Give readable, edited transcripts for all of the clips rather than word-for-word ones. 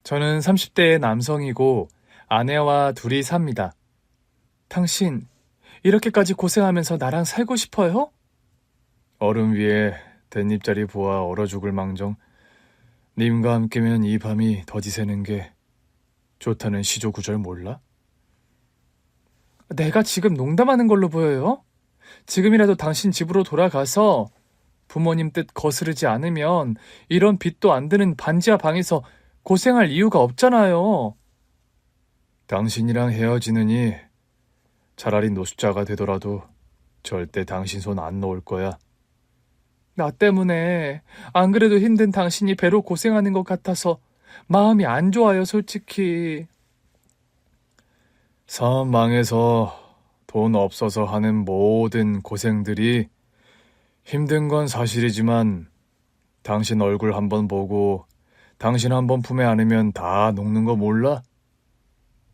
저는 30대의 남성이고 아내와 둘이 삽니다. 당신, 이렇게까지 고생하면서 나랑 살고 싶어요? 얼음 위에 댄잎자리 보아 얼어 죽을 망정. 님과 함께면 이 밤이 더디 새는 게 좋다는 시조 구절 몰라? 내가 지금 농담하는 걸로 보여요? 지금이라도 당신 집으로 돌아가서 부모님 뜻 거스르지 않으면 이런 빚도 안 드는 반지하 방에서 고생할 이유가 없잖아요. 당신이랑 헤어지느니 차라리 노숙자가 되더라도 절대 당신 손 안 놓을 거야. 나 때문에 안 그래도 힘든 당신이 배로 고생하는 것 같아서 마음이 안 좋아요, 솔직히. 사업 망해서 돈 없어서 하는 모든 고생들이 힘든 건 사실이지만 당신 얼굴 한번 보고 당신 한번 품에 안으면 다 녹는 거 몰라?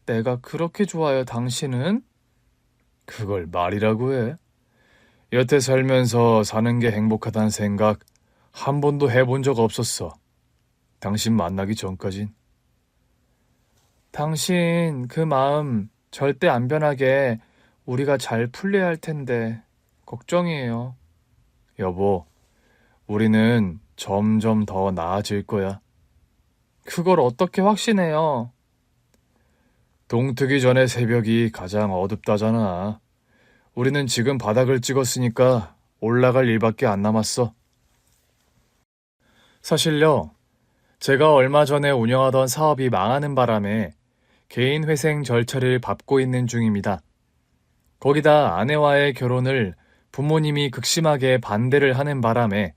내가 그렇게 좋아요, 당신은? 그걸 말이라고 해? 여태 살면서 사는 게 행복하다는 생각 한 번도 해본 적 없었어. 당신 만나기 전까진. 당신 그 마음 절대 안 변하게 우리가 잘 풀려야 할 텐데 걱정이에요. 여보, 우리는 점점 더 나아질 거야. 그걸 어떻게 확신해요? 동트기 전에 새벽이 가장 어둡다잖아. 우리는 지금 바닥을 찍었으니까 올라갈 일밖에 안 남았어. 사실요, 제가 얼마 전에 운영하던 사업이 망하는 바람에 개인 회생 절차를 밟고 있는 중입니다. 거기다 아내와의 결혼을 부모님이 극심하게 반대를 하는 바람에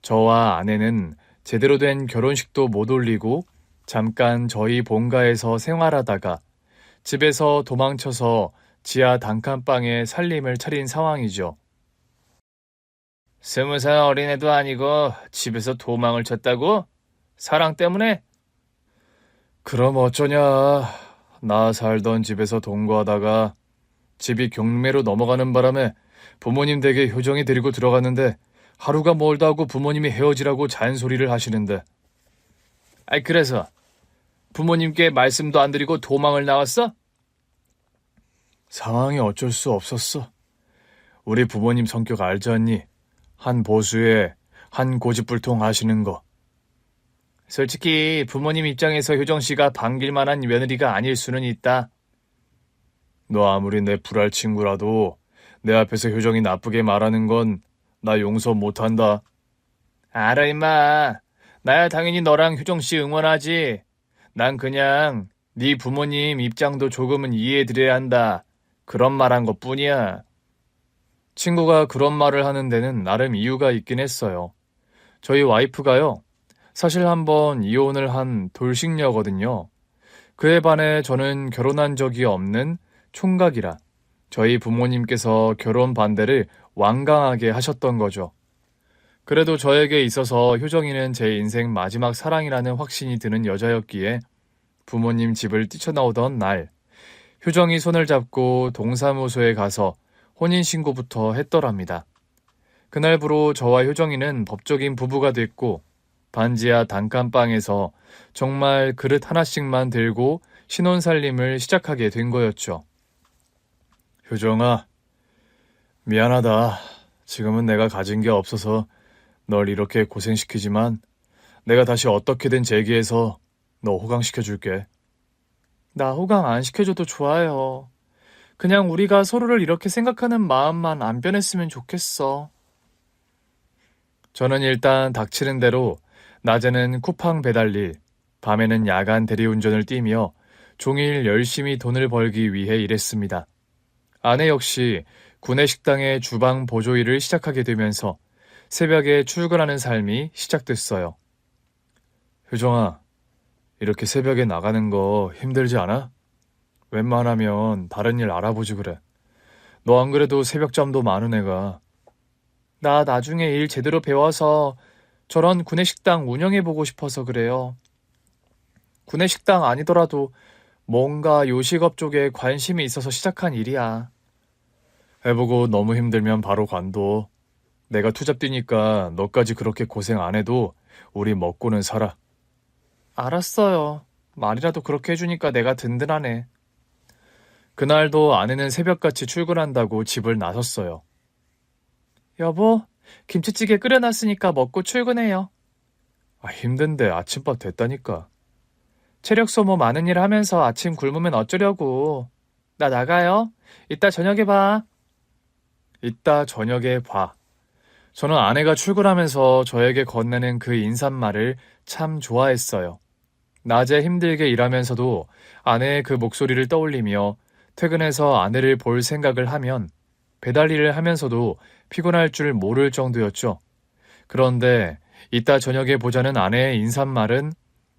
저와 아내는 제대로 된 결혼식도 못 올리고 잠깐 저희 본가에서 생활하다가 집에서 도망쳐서 지하 단칸방에 살림을 차린 상황이죠. 20살 어린애도 아니고 집에서 도망을 쳤다고? 사랑 때문에? 그럼 어쩌냐. 나 살던 집에서 동거하다가 집이 경매로 넘어가는 바람에 부모님 댁에 효정이 데리고 들어갔는데 하루가 멀다 하고 부모님이 헤어지라고 잔소리를 하시는데. 아이, 그래서 부모님께 말씀도 안 드리고 도망을 나왔어? 상황이 어쩔 수 없었어. 우리 부모님 성격 알지 않니? 한 보수에 한 고집불통 하시는 거. 솔직히 부모님 입장에서 효정 씨가 반길 만한 며느리가 아닐 수는 있다. 너 아무리 내 불알 친구라도 내 앞에서 효정이 나쁘게 말하는 건 나 용서 못한다. 알아, 임마. 나야 당연히 너랑 효정 씨 응원하지. 난 그냥 네 부모님 입장도 조금은 이해해드려야 한다. 그런 말 한 것뿐이야. 친구가 그런 말을 하는 데는 나름 이유가 있긴 했어요. 저희 와이프가요, 사실 한번 이혼을 한 돌싱녀거든요. 그에 반해 저는 결혼한 적이 없는 총각이라 저희 부모님께서 결혼 반대를 완강하게 하셨던 거죠. 그래도 저에게 있어서 효정이는 제 인생 마지막 사랑이라는 확신이 드는 여자였기에 부모님 집을 뛰쳐나오던 날, 효정이 손을 잡고 동사무소에 가서 혼인신고부터 했더랍니다. 그날부로 저와 효정이는 법적인 부부가 됐고 반지하 단칸방에서 정말 그릇 하나씩만 들고 신혼살림을 시작하게 된 거였죠. 효정아, 미안하다. 지금은 내가 가진 게 없어서 널 이렇게 고생시키지만 내가 다시 어떻게든 재기해서 너 호강시켜줄게. 나 호강 안 시켜줘도 좋아요. 그냥 우리가 서로를 이렇게 생각하는 마음만 안 변했으면 좋겠어. 저는 일단 닥치는 대로 낮에는 쿠팡 배달일, 밤에는 야간 대리운전을 뛰며 종일 열심히 돈을 벌기 위해 일했습니다. 아내 역시 구내식당의 주방 보조 일을 시작하게 되면서 새벽에 출근하는 삶이 시작됐어요. 효정아, 이렇게 새벽에 나가는 거 힘들지 않아? 웬만하면 다른 일 알아보지 그래. 너 안 그래도 새벽잠도 많은 애가. 나 나중에 일 제대로 배워서 저런 구내식당 운영해보고 싶어서 그래요. 구내식당 아니더라도 뭔가 요식업 쪽에 관심이 있어서 시작한 일이야. 해보고 너무 힘들면 바로 관둬. 내가 투잡 뛰니까 너까지 그렇게 고생 안 해도 우리 먹고는 살아. 알았어요. 말이라도 그렇게 해주니까 내가 든든하네. 그날도 아내는 새벽같이 출근한다고 집을 나섰어요. 여보, 김치찌개 끓여놨으니까 먹고 출근해요. 힘든데 아침밥 됐다니까. 체력 소모 많은 일 하면서 아침 굶으면 어쩌려고. 나 나가요. 이따 저녁에 봐. 이따 저녁에 봐. 저는 아내가 출근하면서 저에게 건네는 그 인사말을 참 좋아했어요. 낮에 힘들게 일하면서도 아내의 그 목소리를 떠올리며 퇴근해서 아내를 볼 생각을 하면 배달 일을 하면서도 피곤할 줄 모를 정도였죠. 그런데 이따 저녁에 보자는 아내의 인사말은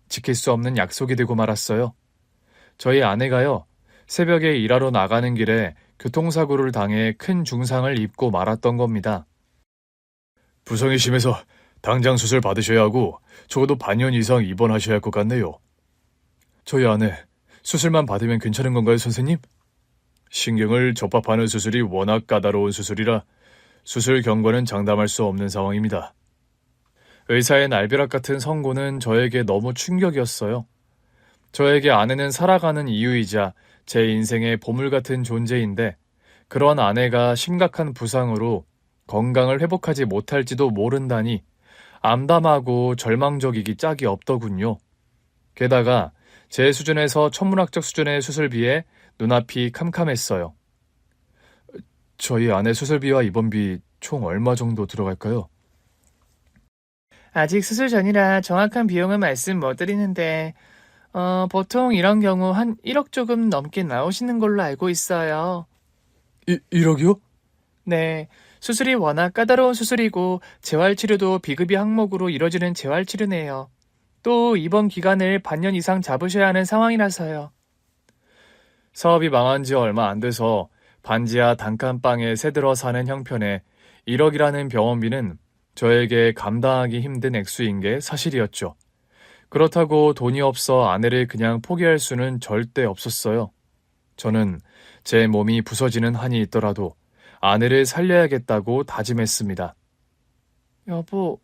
지킬 수 없는 약속이 되고 말았어요. 저희 아내가요, 새벽에 일하러 나가는 길에 교통사고를 당해 큰 중상을 입고 말았던 겁니다. 부상이 심해서 당장 수술 받으셔야 하고 적어도 반년 이상 입원하셔야 할 것 같네요. 저희 아내, 수술만 받으면 괜찮은 건가요, 선생님? 신경을 접합하는 수술이 워낙 까다로운 수술이라 수술 경과는 장담할 수 없는 상황입니다. 의사의 날벼락 같은 선고는 저에게 너무 충격이었어요. 저에게 아내는 살아가는 이유이자 제 인생의 보물 같은 존재인데 그런 아내가 심각한 부상으로 건강을 회복하지 못할지도 모른다니 암담하고 절망적이기 짝이 없더군요. 게다가 제 수준에서 천문학적 수준의 수술비에 눈앞이 캄캄했어요. 저희 아내 수술비와 입원비 총 얼마 정도 들어갈까요? 아직 수술 전이라 정확한 비용은 말씀 못 드리는데 보통 이런 경우 한 1억 조금 넘게 나오시는 걸로 알고 있어요. 1억이요? 네, 수술이 워낙 까다로운 수술이고 재활치료도 비급여 항목으로 이뤄지는 재활치료네요. 또 입원 기간을 반년 이상 잡으셔야 하는 상황이라서요. 사업이 망한 지 얼마 안 돼서 반지하 단칸방에 새들어 사는 형편에 1억이라는 병원비는 저에게 감당하기 힘든 액수인 게 사실이었죠. 그렇다고 돈이 없어 아내를 그냥 포기할 수는 절대 없었어요. 저는 제 몸이 부서지는 한이 있더라도 아내를 살려야겠다고 다짐했습니다. 여보,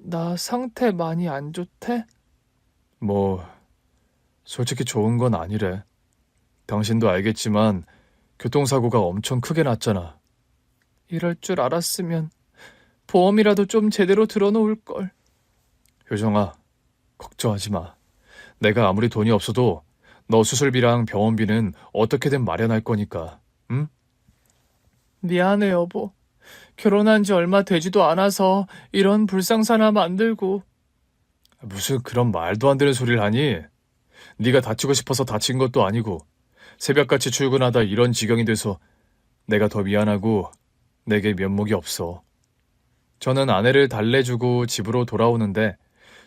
나 상태 많이 안 좋대? 솔직히 좋은 건 아니래. 당신도 알겠지만 교통사고가 엄청 크게 났잖아. 이럴 줄 알았으면 보험이라도 좀 제대로 들어놓을걸. 효정아, 걱정하지 마. 내가 아무리 돈이 없어도 너 수술비랑 병원비는 어떻게든 마련할 거니까, 응? 미안해, 여보. 결혼한 지 얼마 되지도 않아서 이런 불상사나 만들고. 무슨 그런 말도 안 되는 소리를 하니? 네가 다치고 싶어서 다친 것도 아니고 새벽같이 출근하다 이런 지경이 돼서 내가 더 미안하고 내게 면목이 없어. 저는 아내를 달래주고 집으로 돌아오는데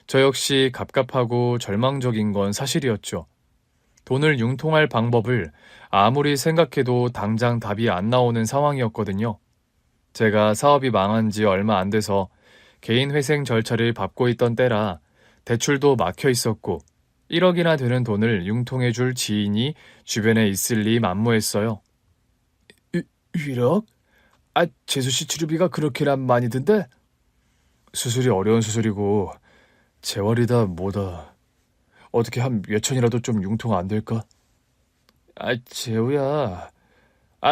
저 역시 갑갑하고 절망적인 건 사실이었죠. 돈을 융통할 방법을 아무리 생각해도 당장 답이 안 나오는 상황이었거든요. 제가 사업이 망한 지 얼마 안 돼서 개인 회생 절차를 밟고 있던 때라 대출도 막혀 있었고 1억이나 되는 돈을 융통해 줄 지인이 주변에 있을 리 만무했어요. 1억? 재수씨 치료비가 그렇게나 많이 든대? 수술이 어려운 수술이고 재활이다 뭐다. 어떻게 한 몇천이라도 좀 융통 안 될까? 재우야.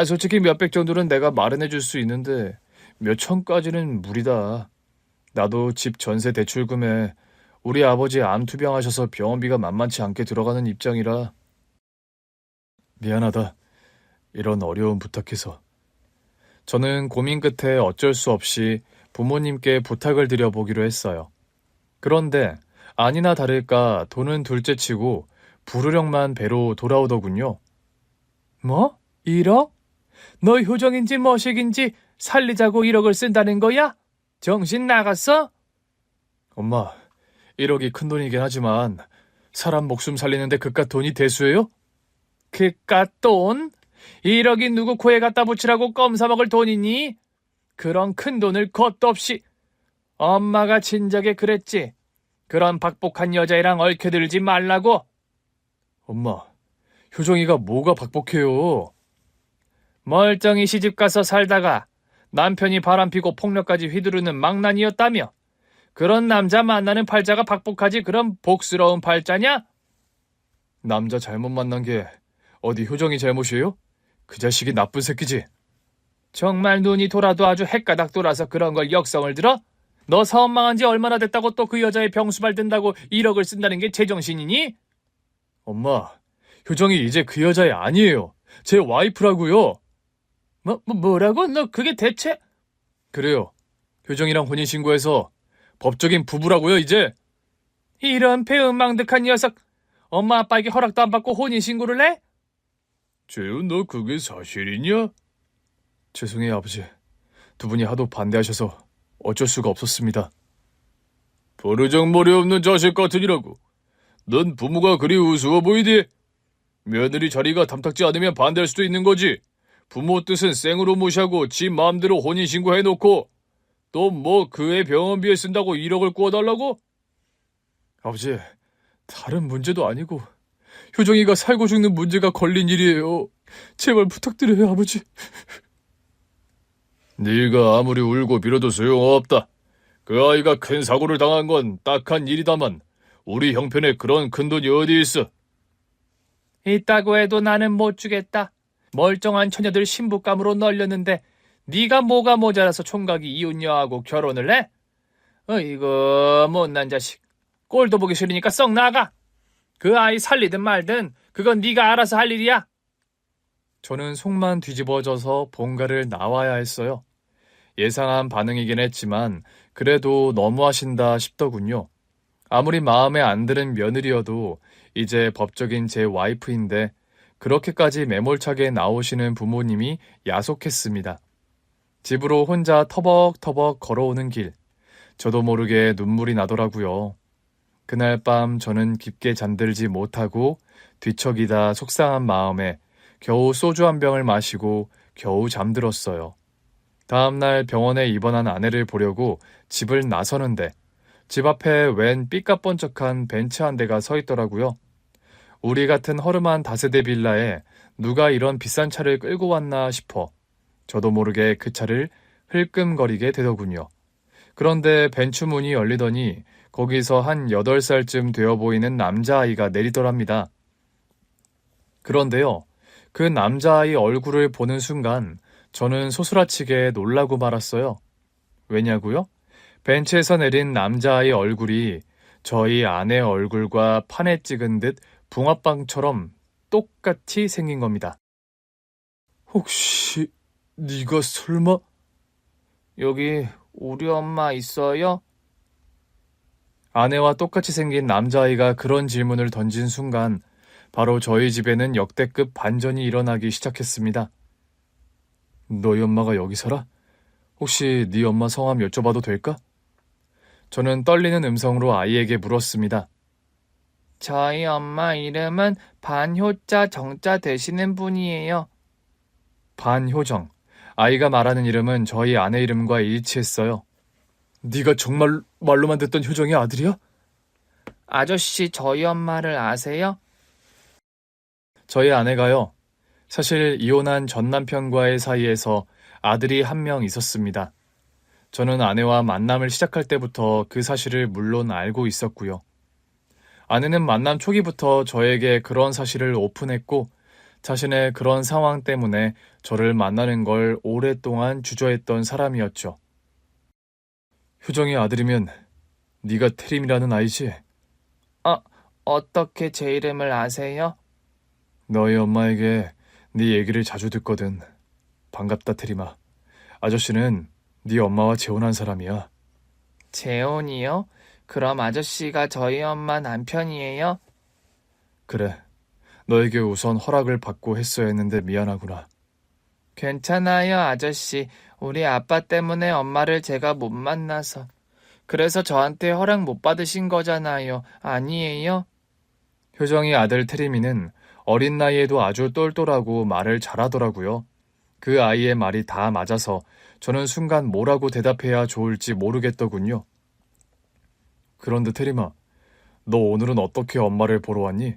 솔직히 몇백 정도는 내가 마련해 줄 수 있는데 몇천까지는 무리다. 나도 집 전세 대출금에 우리 아버지 암 투병하셔서 병원비가 만만치 않게 들어가는 입장이라. 미안하다. 이런 어려운 부탁해서. 저는 고민 끝에 어쩔 수 없이 부모님께 부탁을 드려보기로 했어요. 그런데 아니나 다를까 돈은 둘째치고 불우령만 배로 돌아오더군요. 뭐? 1억? 너 효정인지 머식인지 살리자고 1억을 쓴다는 거야? 정신 나갔어? 엄마, 1억이 큰 돈이긴 하지만 사람 목숨 살리는데 그깟 돈이 대수예요? 그깟 돈? 1억이 누구 코에 갖다 붙이라고 껌 사먹을 돈이니? 그런 큰 돈을 겁도 없이. 엄마가 진작에 그랬지. 그런 박복한 여자애랑 얽혀들지 말라고. 엄마, 효정이가 뭐가 박복해요? 멀쩡히 시집가서 살다가 남편이 바람피고 폭력까지 휘두르는 망난이었다며. 그런 남자 만나는 팔자가 박복하지 그런 복스러운 팔자냐? 남자 잘못 만난 게 어디 효정이 잘못이에요? 그 자식이 나쁜 새끼지. 정말 눈이 돌아도 아주 헷가닥 돌아서 그런 걸 역성을 들어? 너 사업 망한 지 얼마나 됐다고 또 그 여자의 병수발 든다고 1억을 쓴다는 게 제정신이니? 엄마, 효정이 이제 그 여자애 아니에요. 제 와이프라고요. 뭐라고? 너 그게 대체? 그래요. 효정이랑 혼인신고해서 법적인 부부라고요, 이제. 이런 배은망덕한 녀석. 엄마 아빠에게 허락도 안 받고 혼인신고를 해? 재훈, 너 그게 사실이냐? 죄송해요, 아버지. 두 분이 하도 반대하셔서 어쩔 수가 없었습니다. 버르장머리 없는 자식 같으니라고. 넌 부모가 그리 우스워 보이디? 며느리 자리가 탐탁지 않으면 반대할 수도 있는 거지. 부모 뜻은 생으로 무시하고 지 마음대로 혼인신고 해놓고 또 뭐 그애 병원비에 쓴다고 1억을 구워달라고? 아버지, 다른 문제도 아니고 효정이가 살고 죽는 문제가 걸린 일이에요. 제발 부탁드려요, 아버지. 네가 아무리 울고 빌어도 소용없다. 그 아이가 큰 사고를 당한 건 딱한 일이다만 우리 형편에 그런 큰돈이 어디 있어? 있다고 해도 나는 못 주겠다. 멀쩡한 처녀들 신부감으로 널렸는데 네가 뭐가 모자라서 총각이 이웃녀하고 결혼을 해? 어이구, 못난 자식. 꼴도 보기 싫으니까 썩 나가. 그 아이 살리든 말든 그건 네가 알아서 할 일이야. 저는 속만 뒤집어져서 본가를 나와야 했어요. 예상한 반응이긴 했지만 그래도 너무하신다 싶더군요. 아무리 마음에 안 드는 며느리여도 이제 법적인 제 와이프인데 그렇게까지 매몰차게 나오시는 부모님이 야속했습니다. 집으로 혼자 터벅터벅 걸어오는 길, 저도 모르게 눈물이 나더라고요. 그날 밤 저는 깊게 잠들지 못하고 뒤척이다 속상한 마음에 겨우 소주 한 병을 마시고 겨우 잠들었어요. 다음날 병원에 입원한 아내를 보려고 집을 나서는데 집 앞에 웬 삐까뻔쩍한 벤츠 한 대가 서 있더라고요. 우리 같은 허름한 다세대 빌라에 누가 이런 비싼 차를 끌고 왔나 싶어 저도 모르게 그 차를 흘끔거리게 되더군요. 그런데 벤츠 문이 열리더니 거기서 한 8살쯤 되어 보이는 남자아이가 내리더랍니다. 그런데요, 그 남자아이 얼굴을 보는 순간 저는 소스라치게 놀라고 말았어요. 왜냐고요? 벤츠에서 내린 남자아이 얼굴이 저희 아내 얼굴과 판에 찍은 듯 붕어빵처럼 똑같이 생긴 겁니다. 혹시 네가 설마? 여기 우리 엄마 있어요? 아내와 똑같이 생긴 남자아이가 그런 질문을 던진 순간 바로 저희 집에는 역대급 반전이 일어나기 시작했습니다. 너희 엄마가 여기 살아? 혹시 네 엄마 성함 여쭤봐도 될까? 저는 떨리는 음성으로 아이에게 물었습니다. 저희 엄마 이름은 반효자 정자 되시는 분이에요. 반효정. 아이가 말하는 이름은 저희 아내 이름과 일치했어요. 네가 정말 말로만 듣던 효정의 아들이야? 아저씨 저희 엄마를 아세요? 저희 아내가요. 사실 이혼한 전 남편과의 사이에서 아들이 한 명 있었습니다. 저는 아내와 만남을 시작할 때부터 그 사실을 물론 알고 있었고요. 아내는 만남 초기부터 저에게 그런 사실을 오픈했고 자신의 그런 상황 때문에 저를 만나는 걸 오랫동안 주저했던 사람이었죠. 효정이 아들이면 네가 태림이라는 아이지? 어떻게 제 이름을 아세요? 너희 엄마에게 네 얘기를 자주 듣거든. 반갑다, 태림아. 아저씨는 네 엄마와 재혼한 사람이야. 재혼이요? 그럼 아저씨가 저희 엄마 남편이에요? 그래. 너에게 우선 허락을 받고 했어야 했는데 미안하구나. 괜찮아요, 아저씨. 우리 아빠 때문에 엄마를 제가 못 만나서. 그래서 저한테 허락 못 받으신 거잖아요. 아니에요? 효정이 아들 태림이는 어린 나이에도 아주 똘똘하고 말을 잘하더라고요. 그 아이의 말이 다 맞아서 저는 순간 뭐라고 대답해야 좋을지 모르겠더군요. 그런데 태림아, 너 오늘은 어떻게 엄마를 보러 왔니?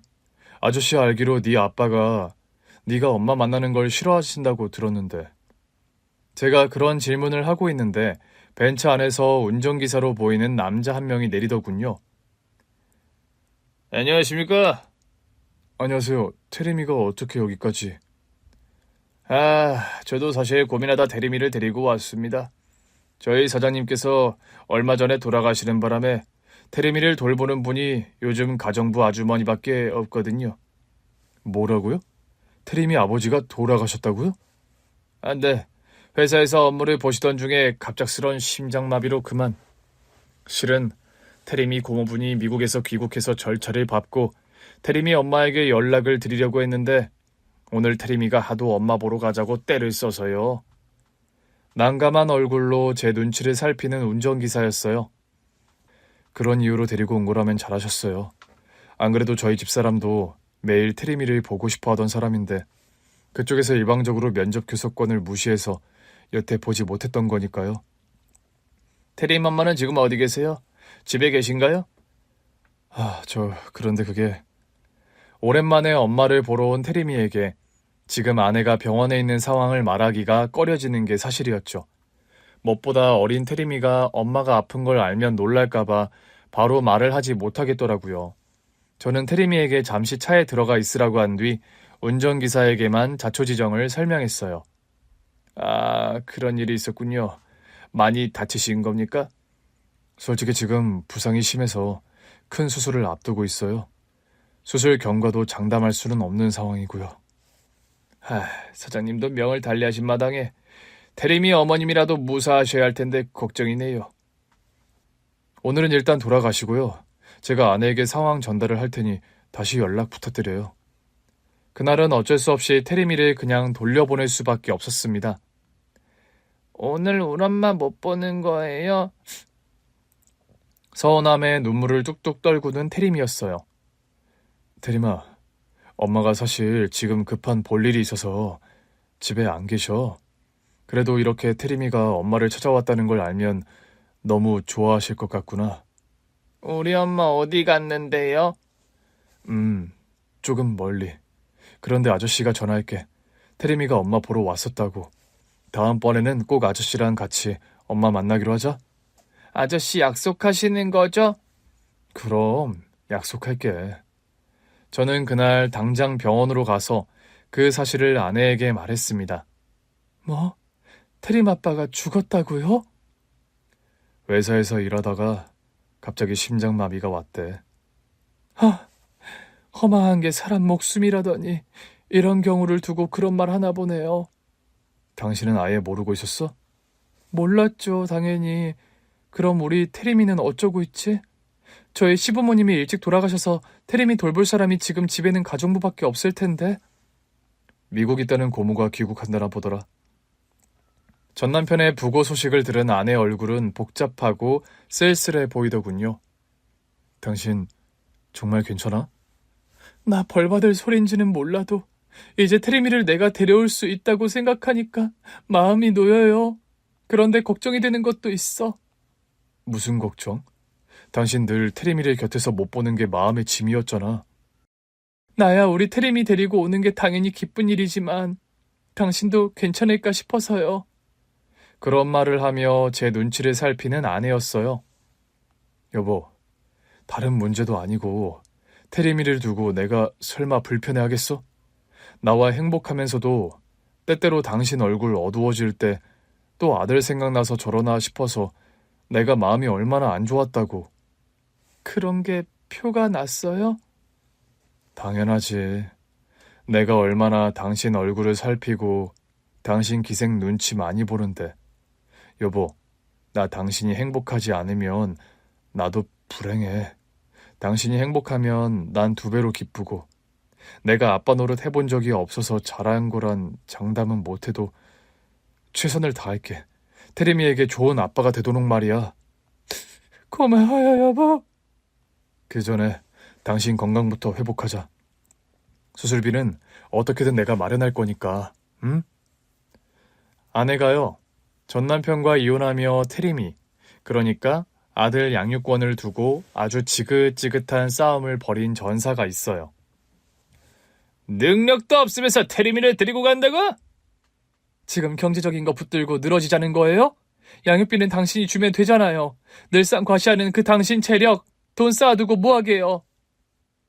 아저씨 알기로 네 아빠가 네가 엄마 만나는 걸 싫어하신다고 들었는데. 제가 그런 질문을 하고 있는데 벤츠 안에서 운전기사로 보이는 남자 한 명이 내리더군요. 안녕하십니까? 안녕하세요. 테리미가 어떻게 여기까지? 저도 사실 고민하다 테리미를 데리고 왔습니다. 저희 사장님께서 얼마 전에 돌아가시는 바람에 테리미를 돌보는 분이 요즘 가정부 아주머니밖에 없거든요. 뭐라고요? 테리미 아버지가 돌아가셨다고요? 네. 회사에서 업무를 보시던 중에 갑작스런 심장마비로 그만. 실은 테리미 고모분이 미국에서 귀국해서 절차를 밟고 테리미 엄마에게 연락을 드리려고 했는데 오늘 테리미가 하도 엄마 보러 가자고 떼를 써서요. 난감한 얼굴로 제 눈치를 살피는 운전기사였어요. 그런 이유로 데리고 온 거라면 잘하셨어요. 안 그래도 저희 집사람도 매일 테리미를 보고 싶어 하던 사람인데 그쪽에서 일방적으로 면접 교섭권을 무시해서 여태 보지 못했던 거니까요. 테리미 엄마는 지금 어디 계세요? 집에 계신가요? 그런데 그게 오랜만에 엄마를 보러 온 테리미에게 지금 아내가 병원에 있는 상황을 말하기가 꺼려지는 게 사실이었죠. 무엇보다 어린 테리미가 엄마가 아픈 걸 알면 놀랄까봐 바로 말을 하지 못하겠더라고요. 저는 테리미에게 잠시 차에 들어가 있으라고 한 뒤 운전기사에게만 자초지정을 설명했어요. 그런 일이 있었군요. 많이 다치신 겁니까? 솔직히 지금 부상이 심해서 큰 수술을 앞두고 있어요. 수술 경과도 장담할 수는 없는 상황이고요. 사장님도 명을 달리하신 마당에 테리미 어머님이라도 무사하셔야 할 텐데 걱정이네요. 오늘은 일단 돌아가시고요. 제가 아내에게 상황 전달을 할 테니 다시 연락 부탁드려요. 그날은 어쩔 수 없이 테리미를 그냥 돌려보낼 수밖에 없었습니다. 오늘 우리 엄마 못 보는 거예요? 서운함에 눈물을 뚝뚝 떨구는 테리미였어요. 테리마, 엄마가 사실 지금 급한 볼일이 있어서 집에 안 계셔. 그래도 이렇게 테리미가 엄마를 찾아왔다는 걸 알면 너무 좋아하실 것 같구나. 우리 엄마 어디 갔는데요? 조금 멀리. 그런데 아저씨가 전화할게. 테리미가 엄마 보러 왔었다고. 다음번에는 꼭 아저씨랑 같이 엄마 만나기로 하자. 아저씨 약속하시는 거죠? 그럼 약속할게. 저는 그날 당장 병원으로 가서 그 사실을 아내에게 말했습니다. 뭐? 테림 아빠가 죽었다고요? 회사에서 일하다가 갑자기 심장마비가 왔대. 허망한 게 사람 목숨이라더니 이런 경우를 두고 그런 말 하나 보네요. 당신은 아예 모르고 있었어? 몰랐죠, 당연히. 그럼 우리 테리미는 어쩌고 있지? 저희 시부모님이 일찍 돌아가셔서 테리미 돌볼 사람이 지금 집에는 가정부밖에 없을 텐데. 미국 있다는 고모가 귀국한다나 보더라. 전 남편의 부고 소식을 들은 아내 얼굴은 복잡하고 쓸쓸해 보이더군요. 당신 정말 괜찮아? 나 벌받을 소린지는 몰라도 이제 테리미를 내가 데려올 수 있다고 생각하니까 마음이 놓여요. 그런데 걱정이 되는 것도 있어. 무슨 걱정? 당신 늘 테리미를 곁에서 못 보는 게 마음의 짐이었잖아. 나야 우리 테리미 데리고 오는 게 당연히 기쁜 일이지만 당신도 괜찮을까 싶어서요. 그런 말을 하며 제 눈치를 살피는 아내였어요. 여보, 다른 문제도 아니고 테리미를 두고 내가 설마 불편해하겠어? 나와 행복하면서도 때때로 당신 얼굴 어두워질 때 또 아들 생각나서 저러나 싶어서 내가 마음이 얼마나 안 좋았다고. 그런 게 표가 났어요? 당연하지. 내가 얼마나 당신 얼굴을 살피고 당신 기생 눈치 많이 보는데. 여보, 나 당신이 행복하지 않으면 나도 불행해. 당신이 행복하면 난 2배로 기쁘고 내가 아빠 노릇 해본 적이 없어서 잘한 거란 장담은 못해도 최선을 다할게. 테리미에게 좋은 아빠가 되도록 말이야. 고마워요, 여보. 그 전에 당신 건강부터 회복하자. 수술비는 어떻게든 내가 마련할 거니까, 응? 아내가요, 전 남편과 이혼하며 테리미, 그러니까 아들 양육권을 두고 아주 지긋지긋한 싸움을 벌인 전사가 있어요. 능력도 없으면서 테리미를 데리고 간다고? 지금 경제적인 거 붙들고 늘어지자는 거예요? 양육비는 당신이 주면 되잖아요. 늘상 과시하는 그 당신 체력, 돈 쌓아두고 뭐하게요?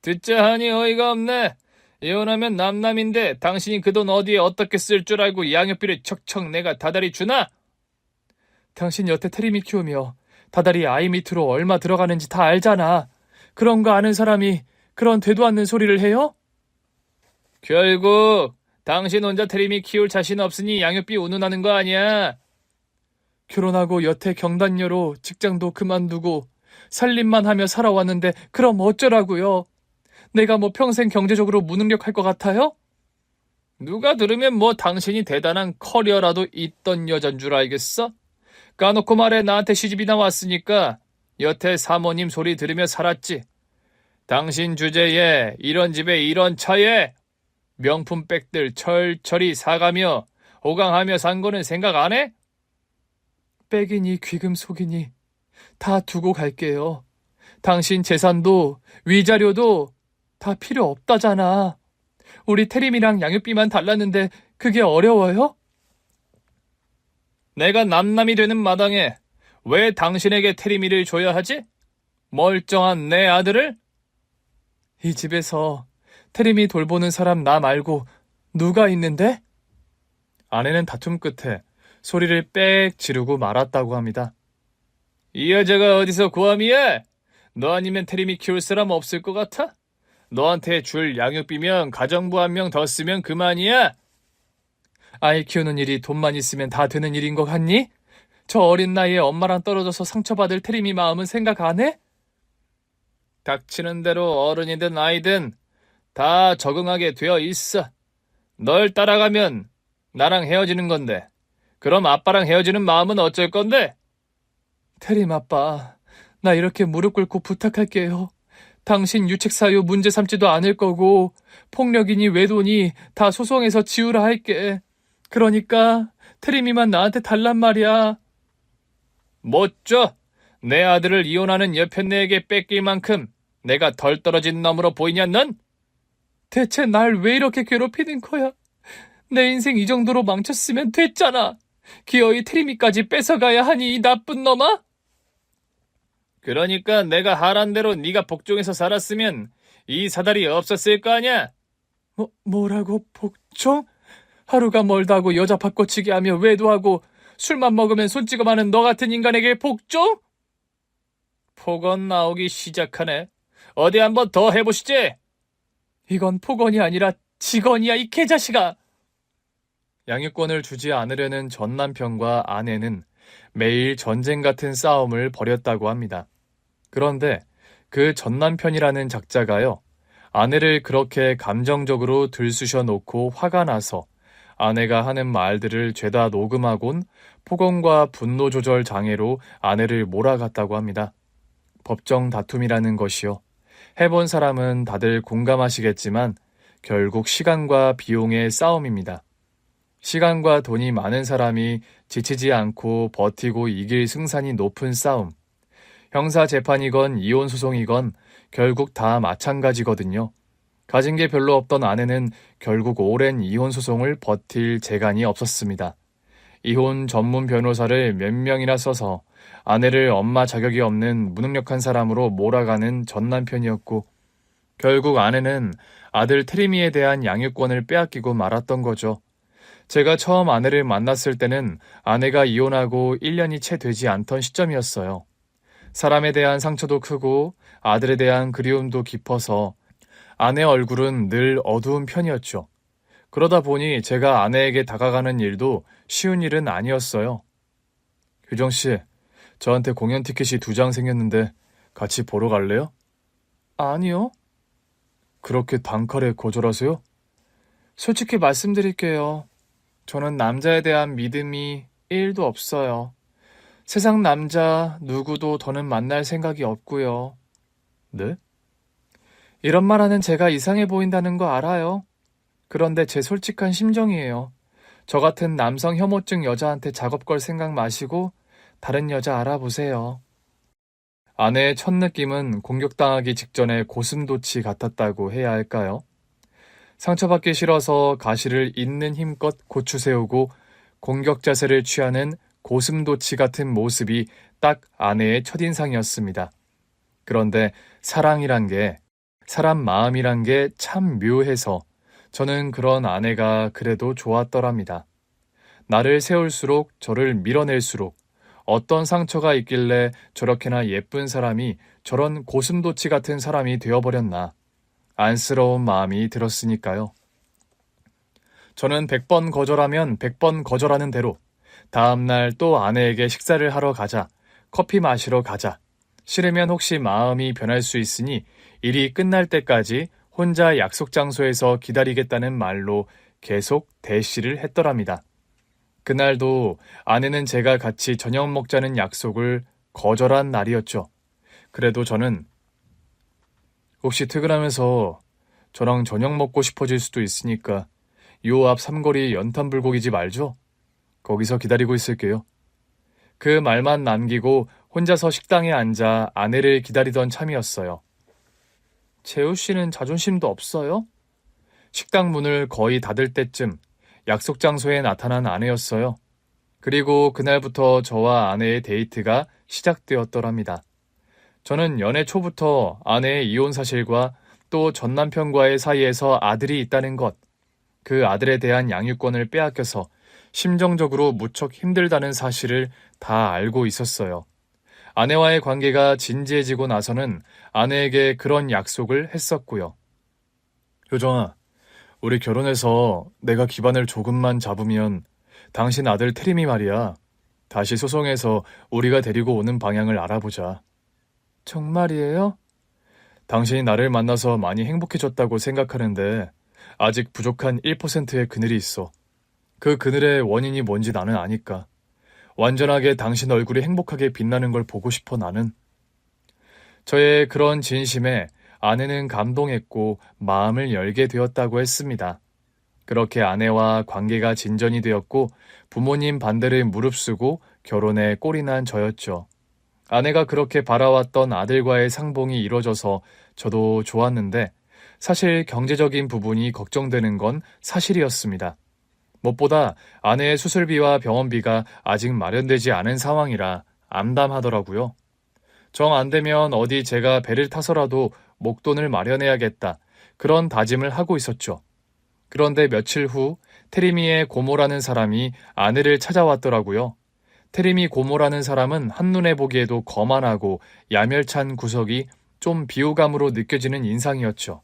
듣자 하니 어이가 없네. 이혼하면 남남인데 당신이 그 돈 어디에 어떻게 쓸 줄 알고 양육비를 척척 내가 다달이 주나? 당신 여태 테리미 키우며 다달이 아이 밑으로 얼마 들어가는지 다 알잖아. 그런 거 아는 사람이 그런 되도 않는 소리를 해요? 결국 당신 혼자 테리미 키울 자신 없으니 양육비 운운하는 거 아니야? 결혼하고 여태 경단녀로 직장도 그만두고 살림만 하며 살아왔는데 그럼 어쩌라고요? 내가 뭐 평생 경제적으로 무능력할 것 같아요? 누가 들으면 뭐 당신이 대단한 커리어라도 있던 여잔 줄 알겠어? 까놓고 말해 나한테 시집이나 왔으니까 여태 사모님 소리 들으며 살았지. 당신 주제에 이런 집에 이런 차에 명품 백들 철철이 사가며 호강하며 산 거는 생각 안 해? 백이니 귀금속이니 다 두고 갈게요. 당신 재산도 위자료도 다 필요 없다잖아. 우리 태림이랑 양육비만 달랐는데 그게 어려워요? 내가 남남이 되는 마당에 왜 당신에게 태림이를 줘야 하지? 멀쩡한 내 아들을? 이 집에서 태림이 돌보는 사람 나 말고 누가 있는데? 아내는 다툼 끝에 소리를 빽 지르고 말았다고 합니다. 이 여자가 어디서 고함이야? 너 아니면 태림이 키울 사람 없을 것 같아? 너한테 줄 양육비면 가정부 한 명 더 쓰면 그만이야? 아이 키우는 일이 돈만 있으면 다 되는 일인 것 같니? 저 어린 나이에 엄마랑 떨어져서 상처받을 태림이 마음은 생각 안 해? 닥치는 대로 어른이든 아이든 다 적응하게 되어 있어. 널 따라가면 나랑 헤어지는 건데 그럼 아빠랑 헤어지는 마음은 어쩔 건데? 태림 아빠, 나 이렇게 무릎 꿇고 부탁할게요. 당신 유책 사유 문제 삼지도 않을 거고 폭력이니 외도니 다 소송해서 지우라 할게. 그러니까 태림이만 나한테 달란 말이야. 못 줘. 내 아들을 이혼하는 여편네에게 뺏길 만큼 내가 덜 떨어진 놈으로 보이냐 넌? 대체 날 왜 이렇게 괴롭히는 거야? 내 인생 이 정도로 망쳤으면 됐잖아. 기어이 태림이까지 뺏어가야 하니 이 나쁜 놈아? 그러니까 내가 하란 대로 네가 복종해서 살았으면 이 사달이 없었을 거 아냐? 뭐라고 복종? 하루가 멀다고 여자 바꿔치기 하며 외도하고 술만 먹으면 손찌검하는 너 같은 인간에게 복종? 폭언 나오기 시작하네. 어디 한번 더 해보시지. 이건 폭언이 아니라 직언이야 이 개자식아. 양육권을 주지 않으려는 전 남편과 아내는 매일 전쟁 같은 싸움을 벌였다고 합니다. 그런데 그 전 남편이라는 작자가요, 아내를 그렇게 감정적으로 들쑤셔 놓고 화가 나서 아내가 하는 말들을 죄다 녹음하곤 폭언과 분노 조절 장애로 아내를 몰아갔다고 합니다. 법정 다툼이라는 것이요. 해본 사람은 다들 공감하시겠지만 결국 시간과 비용의 싸움입니다. 시간과 돈이 많은 사람이 지치지 않고 버티고 이길 승산이 높은 싸움. 형사 재판이건 이혼 소송이건 결국 다 마찬가지거든요. 가진 게 별로 없던 아내는 결국 오랜 이혼 소송을 버틸 재간이 없었습니다. 이혼 전문 변호사를 몇 명이나 써서 아내를 엄마 자격이 없는 무능력한 사람으로 몰아가는 전 남편이었고, 결국 아내는 아들 태림이에 대한 양육권을 빼앗기고 말았던 거죠. 제가 처음 아내를 만났을 때는 아내가 이혼하고 1년이 채 되지 않던 시점이었어요. 사람에 대한 상처도 크고 아들에 대한 그리움도 깊어서 아내 얼굴은 늘 어두운 편이었죠. 그러다 보니 제가 아내에게 다가가는 일도 쉬운 일은 아니었어요. 효정씨, 저한테 공연 티켓이 2장 생겼는데 같이 보러 갈래요? 아니요. 그렇게 단칼에 거절하세요? 솔직히 말씀드릴게요. 저는 남자에 대한 믿음이 1도 없어요. 세상 남자 누구도 더는 만날 생각이 없고요. 네? 이런 말하는 제가 이상해 보인다는 거 알아요. 그런데 제 솔직한 심정이에요. 저 같은 남성 혐오증 여자한테 작업 걸 생각 마시고 다른 여자 알아보세요. 아내의 첫 느낌은 공격당하기 직전에 고슴도치 같았다고 해야 할까요? 상처받기 싫어서 가시를 있는 힘껏 고추 세우고 공격 자세를 취하는 고슴도치 같은 모습이 딱 아내의 첫인상이었습니다. 그런데 사랑이란 게, 사람 마음이란 게 참 묘해서 저는 그런 아내가 그래도 좋았더랍니다. 나를 세울수록 저를 밀어낼수록 어떤 상처가 있길래 저렇게나 예쁜 사람이 저런 고슴도치 같은 사람이 되어버렸나 안쓰러운 마음이 들었으니까요. 저는 100번 거절하면 100번 거절하는 대로 다음날 또 아내에게 식사를 하러 가자, 커피 마시러 가자, 싫으면 혹시 마음이 변할 수 있으니 일이 끝날 때까지 혼자 약속 장소에서 기다리겠다는 말로 계속 대시를 했더랍니다. 그날도 아내는 제가 같이 저녁 먹자는 약속을 거절한 날이었죠. 그래도 저는 혹시 퇴근하면서 저랑 저녁 먹고 싶어질 수도 있으니까 요 앞 삼거리 연탄불고기집 알죠? 거기서 기다리고 있을게요. 그 말만 남기고 혼자서 식당에 앉아 아내를 기다리던 참이었어요. 재우 씨는 자존심도 없어요? 식당 문을 거의 닫을 때쯤 약속 장소에 나타난 아내였어요. 그리고 그날부터 저와 아내의 데이트가 시작되었더랍니다. 저는 연애 초부터 아내의 이혼 사실과 또 전 남편과의 사이에서 아들이 있다는 것, 그 아들에 대한 양육권을 빼앗겨서 심정적으로 무척 힘들다는 사실을 다 알고 있었어요. 아내와의 관계가 진지해지고 나서는 아내에게 그런 약속을 했었고요. 효정아, 우리 결혼해서 내가 기반을 조금만 잡으면 당신 아들 태림이 말이야. 다시 소송해서 우리가 데리고 오는 방향을 알아보자. 정말이에요? 당신이 나를 만나서 많이 행복해졌다고 생각하는데 아직 부족한 1%의 그늘이 있어. 그 그늘의 원인이 뭔지 나는 아니까. 완전하게 당신 얼굴이 행복하게 빛나는 걸 보고 싶어 나는. 저의 그런 진심에 아내는 감동했고 마음을 열게 되었다고 했습니다. 그렇게 아내와 관계가 진전이 되었고 부모님 반대를 무릅쓰고 결혼에 꼴이 난 저였죠. 아내가 그렇게 바라왔던 아들과의 상봉이 이뤄져서 저도 좋았는데 사실 경제적인 부분이 걱정되는 건 사실이었습니다. 무엇보다 아내의 수술비와 병원비가 아직 마련되지 않은 상황이라 암담하더라고요. 정 안 되면 어디 제가 배를 타서라도 목돈을 마련해야겠다. 그런 다짐을 하고 있었죠. 그런데 며칠 후 테리미의 고모라는 사람이 아내를 찾아왔더라고요. 테리미 고모라는 사람은 한눈에 보기에도 거만하고 야멸찬 구석이 좀 비호감으로 느껴지는 인상이었죠.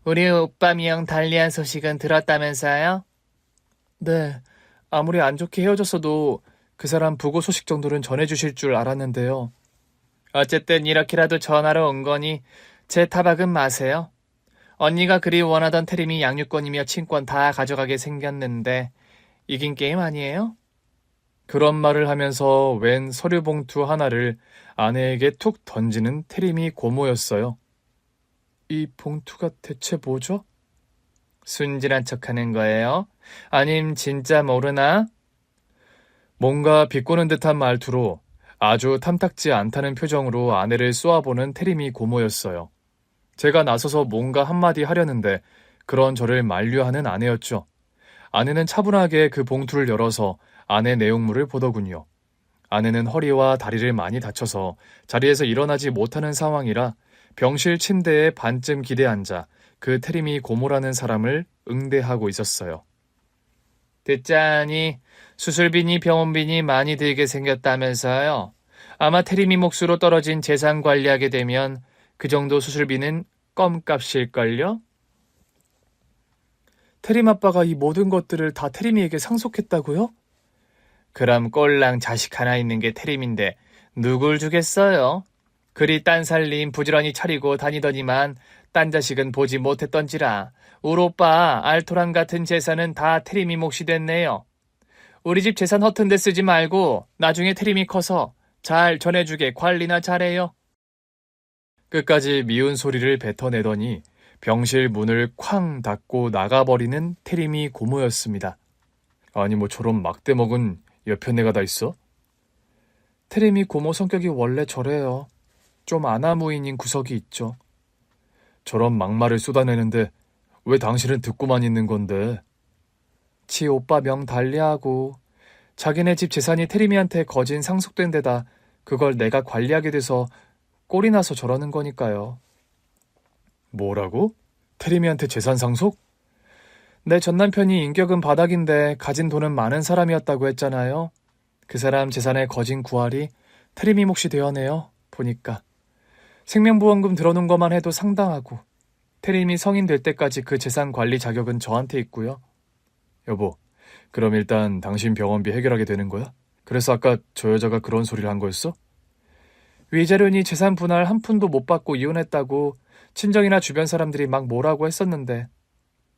우리 오빠 미영 달리한 소식은 들었다면서요? 네, 아무리 안 좋게 헤어졌어도 그 사람 부고 소식 정도는 전해주실 줄 알았는데요. 어쨌든 이렇게라도 전화로 온 거니 제 타박은 마세요. 언니가 그리 원하던 테림이 양육권이며 친권 다 가져가게 생겼는데 이긴 게임 아니에요? 그런 말을 하면서 웬 서류 봉투 하나를 아내에게 툭 던지는 테리미 고모였어요. 이 봉투가 대체 뭐죠? 순진한 척하는 거예요? 아님 진짜 모르나? 뭔가 비꼬는 듯한 말투로 아주 탐탁지 않다는 표정으로 아내를 쏘아보는 테리미 고모였어요. 제가 나서서 뭔가 한마디 하려는데 그런 저를 만류하는 아내였죠. 아내는 차분하게 그 봉투를 열어서 안의 내용물을 보더군요. 아내는 허리와 다리를 많이 다쳐서 자리에서 일어나지 못하는 상황이라 병실 침대에 반쯤 기대 앉아 그 테리미 고모라는 사람을 응대하고 있었어요. 듣자니 수술비니 병원비니 많이 들게 생겼다면서요. 아마 테리미 몫으로 떨어진 재산 관리하게 되면 그 정도 수술비는 껌값일걸요? 테림 아빠가 이 모든 것들을 다 테리미에게 상속했다고요? 그럼 꼴랑 자식 하나 있는 게 테림인데 누굴 주겠어요? 그리 딴 살림 부지런히 차리고 다니더니만 딴 자식은 보지 못했던지라 울 오빠 알토란 같은 재산은 다 테림이 몫이 됐네요. 우리 집 재산 허튼 데 쓰지 말고 나중에 테림이 커서 잘 전해주게 관리나 잘해요. 끝까지 미운 소리를 뱉어내더니 병실 문을 쾅 닫고 나가버리는 테리미 고모였습니다. 아니 뭐 저런 막대 먹은 여편 애가 다 있어? 테리미 고모 성격이 원래 저래요. 좀 아나무인인 구석이 있죠. 저런 막말을 쏟아내는데 왜 당신은 듣고만 있는 건데? 지 오빠 명 달리하고 자기네 집 재산이 테리미한테 거진 상속된 데다 그걸 내가 관리하게 돼서 꼴이 나서 저러는 거니까요. 뭐라고? 테리미한테 재산 상속? 내 전남편이 인격은 바닥인데 가진 돈은 많은 사람이었다고 했잖아요. 그 사람 재산의 거진 9할이 테리미 몫이 되어네요. 보니까. 생명보험금 들어놓은 것만 해도 상당하고 테리미 성인 될 때까지 그 재산 관리 자격은 저한테 있고요. 여보, 그럼 일단 당신 병원비 해결하게 되는 거야? 그래서 아까 저 여자가 그런 소리를 한 거였어? 위자료니 재산 분할 한 푼도 못 받고 이혼했다고 친정이나 주변 사람들이 막 뭐라고 했었는데